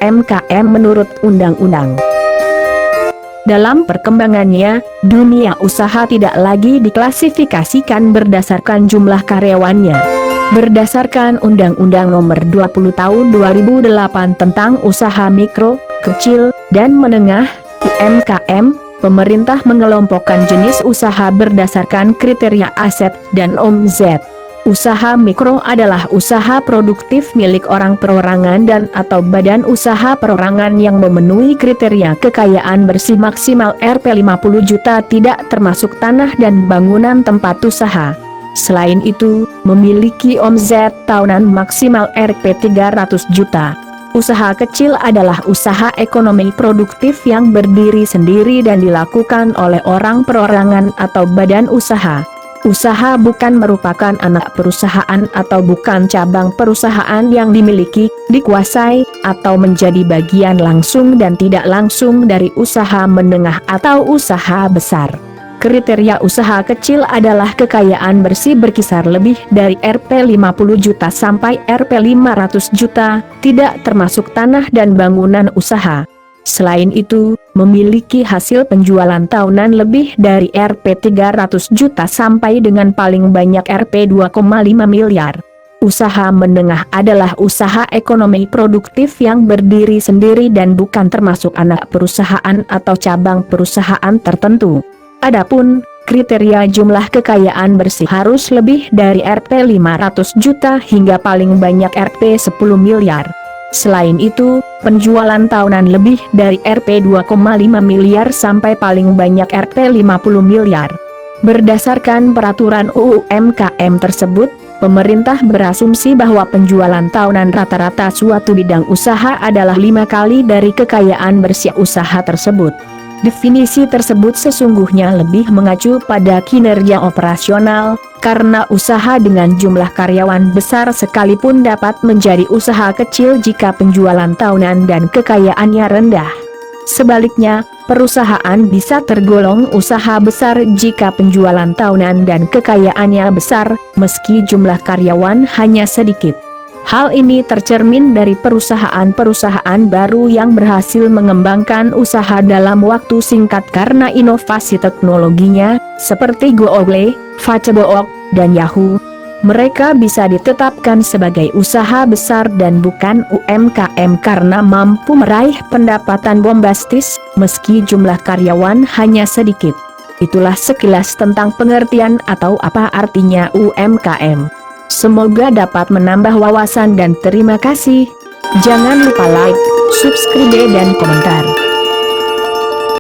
UMKM menurut undang-undang. Dalam perkembangannya, dunia usaha tidak lagi diklasifikasikan berdasarkan jumlah karyawannya. Berdasarkan Undang-Undang Nomor 20 Tahun 2008 tentang Usaha Mikro, Kecil, dan Menengah (UMKM), pemerintah mengelompokkan jenis usaha berdasarkan kriteria aset dan omzet. Usaha mikro adalah usaha produktif milik orang perorangan dan atau badan usaha perorangan yang memenuhi kriteria kekayaan bersih maksimal Rp 50 juta tidak termasuk tanah dan bangunan tempat usaha. Selain itu, memiliki omzet tahunan maksimal Rp 300 juta. Usaha kecil adalah usaha ekonomi produktif yang berdiri sendiri dan dilakukan oleh orang perorangan atau badan usaha. Usaha bukan merupakan anak perusahaan atau bukan cabang perusahaan yang dimiliki, dikuasai, atau menjadi bagian langsung dan tidak langsung dari usaha menengah atau usaha besar. Kriteria usaha kecil adalah kekayaan bersih berkisar lebih dari Rp 50 juta sampai Rp 500 juta, tidak termasuk tanah dan bangunan usaha. Selain itu, memiliki hasil penjualan tahunan lebih dari Rp 300 juta sampai dengan paling banyak Rp 2,5 miliar. Usaha menengah adalah usaha ekonomi produktif yang berdiri sendiri dan bukan termasuk anak perusahaan atau cabang perusahaan tertentu. Adapun kriteria jumlah kekayaan bersih harus lebih dari Rp 500 juta hingga paling banyak Rp 10 miliar. Selain itu, penjualan tahunan lebih dari Rp 2,5 miliar sampai paling banyak Rp 50 miliar. Berdasarkan peraturan UMKM tersebut, pemerintah berasumsi bahwa penjualan tahunan rata-rata suatu bidang usaha adalah 5 kali dari kekayaan bersih usaha tersebut. Definisi tersebut sesungguhnya lebih mengacu pada kinerja operasional, karena usaha dengan jumlah karyawan besar sekalipun dapat menjadi usaha kecil jika penjualan tahunan dan kekayaannya rendah. Sebaliknya, perusahaan bisa tergolong usaha besar jika penjualan tahunan dan kekayaannya besar, meski jumlah karyawan hanya sedikit. Hal ini tercermin dari perusahaan-perusahaan baru yang berhasil mengembangkan usaha dalam waktu singkat karena inovasi teknologinya, seperti Google, Facebook, dan Yahoo. Mereka bisa ditetapkan sebagai usaha besar dan bukan UMKM karena mampu meraih pendapatan bombastis, meski jumlah karyawan hanya sedikit. Itulah sekilas tentang pengertian atau apa artinya UMKM. Semoga dapat menambah wawasan dan terima kasih. Jangan lupa like, subscribe dan komentar.